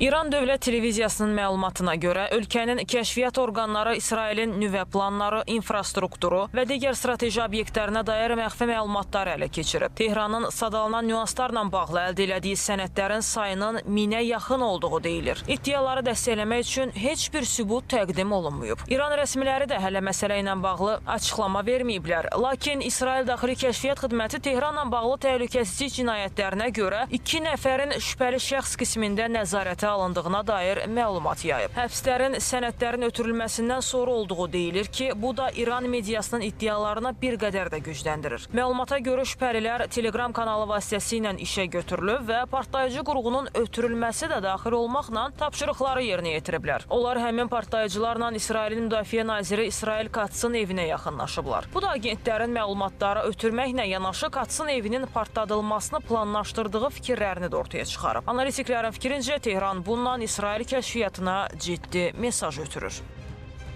İran Dövlət Televiziyasının məlumatına görə, ölkənin kəşfiyyat orqanları İsrailin nüvə planları, infrastrukturu və digər strateji obyektlərinə dair məxfi məlumatları ələ keçirib. Tehranın sadalanan nüanslarla bağlı əldə elədiyi sənədlərin sayının 1000-ə yaxın olduğu deyilir. İddiaları dəstəkləmək üçün heç bir sübut təqdim olunmayıb. İran rəsmiləri də hələ məsələ ilə bağlı açıqlama verməyiblər. Lakin İsrail Daxili Kəşfiyyat Xidməti Tehranla bağlı təhlükəsizlik cinayətlərinə görə 2 nəfərin şübhəli şəxs qismində nəzarətə alındığına dair məlumat yayıb. Həbslərin sənədlərin ötürülməsindən sonra olduğu deyilir ki, bu da İran mediasının iddialarına bir qədər də gücləndirir. Məlumata görə şübhəlilər Telegram kanalı vasitəsilə işə götürülüb və partlayıcı qurğunun ötürülməsi də daxil olmaqla tapşırıqları yerinə yetiriblər. Onlar həmin partlayıcılarla İsrailin Müdafiə Naziri İsrail Katsın evinə yaxınlaşıblar. Bu da agentlərin məlumatları ötürməklə yanaşı Katsın evinin partladılmasını planlaşdırdığı fikirlərini də ortaya çıxarıb. Analitiklərin fikrincə Tehran bundan İsrail kəşfiyyatına ciddi mesaj ötürür.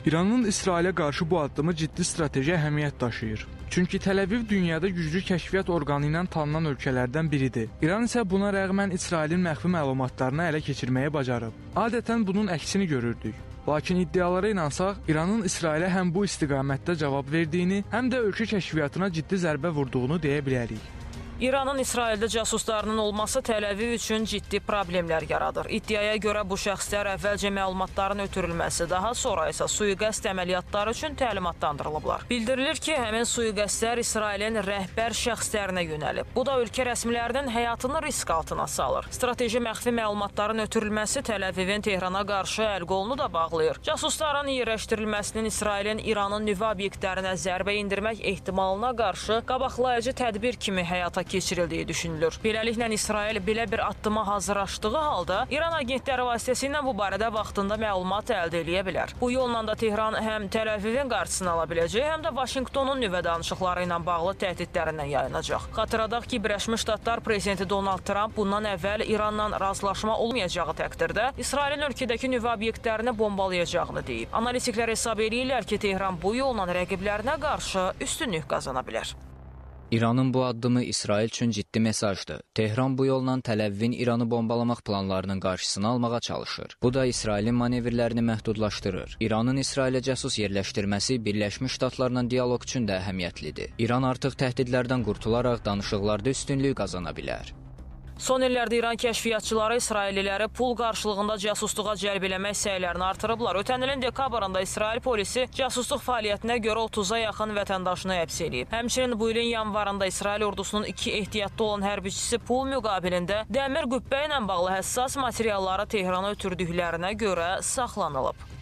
İranın İsrailə qarşı bu addımı ciddi strateji əhəmiyyət daşıyır. Çünki Təl-Əviv dünyada güclü kəşfiyyat orqanı ilə tanınan ölkələrdən biridir. İran isə buna rəğmən İsrailin məxfi məlumatlarını ələ keçirməyi bacarıb. Adətən bunun əksini görürdük. Lakin iddialara inansaq, İranın İsrailə həm bu istiqamətdə cavab verdiyini, həm də ölkə kəşfiyyatına ciddi zərbə vurduğunu deyə bilərik. İranın İsraildə casuslarının olması Təl-Əviv üçün ciddi problemlər yaradır. İddiaya görə bu şəxslər əvvəlcə məlumatların ötürülməsi, daha sonra isə sui-qəsd əməliyyatları üçün təlimatlandırılıblar. Bildirilir ki, həmin sui-qəsdlər İsrailin rəhbər şəxslərinə yönəlib. Bu da ölkə rəsmilərinin həyatını risk altına salır. Strateji məxfi məlumatların ötürülməsi Təl-Əvivin Tehrana qarşı əl-qolunu da bağlayır. Casusların yerləşdirilməsinin İsrailin İranın nüvə obyektlərinə zərbə indirmək ehtimalına qarşı qabaqlayıcı tədbir kimi həyata keçirildiyi düşünülür. Beləliklə, İsrail belə bir addıma hazırlaşdığı halda İran agentləri vasitəsilə bu barədə vaxtında məlumat əldə edə bilər. Bu yolla da Tehran həm Təl-Əvivin qarşısını ala biləcək, həm də Vaşinqtonun nüvə danışıqları ilə bağlı təhdidlərindən yayınacaq. Xatırladaq ki, Birləşmiş Ştatlar prezidenti Donald Trump bundan əvvəl İranla razılaşma olmayacağı təqdirdə İsrailin ölkədəki nüvə obyektlərini bombalayacağını deyib. Analitiklər hesab edirlər ki, Tehran bu yolla rəqiblərinə qarşı üstünlük qazana bilər. İranın bu addımı İsrail üçün ciddi mesajdır. Tehran bu yolla Təl-Əvivin İranı bombalamaq planlarının qarşısını almağa çalışır. Bu da İsrailin manevrlərini məhdudlaşdırır. İranın İsrailə cəsus yerləşdirməsi Birləşmiş Ştatlarla dialoq üçün də əhəmiyyətlidir. İran artıq təhdidlərdən qurtularaq danışıqlarda üstünlük qazana bilər. Son illərdə İran kəşfiyyatçıları İsrailliləri pul qarşılığında casusluğa cəlb eləmək səylərini artırıblar. Ötən ilin dekabrında İsrail polisi casusluq fəaliyyətinə görə 30-a yaxın vətəndaşını həbs edib. Həmçinin bu ilin yanvarında İsrail ordusunun 2 ehtiyatda olan hərbiçisi pul müqabilində dəmir qübbə ilə bağlı həssas materialları Tehrana ötürdüklərinə görə saxlanılıb.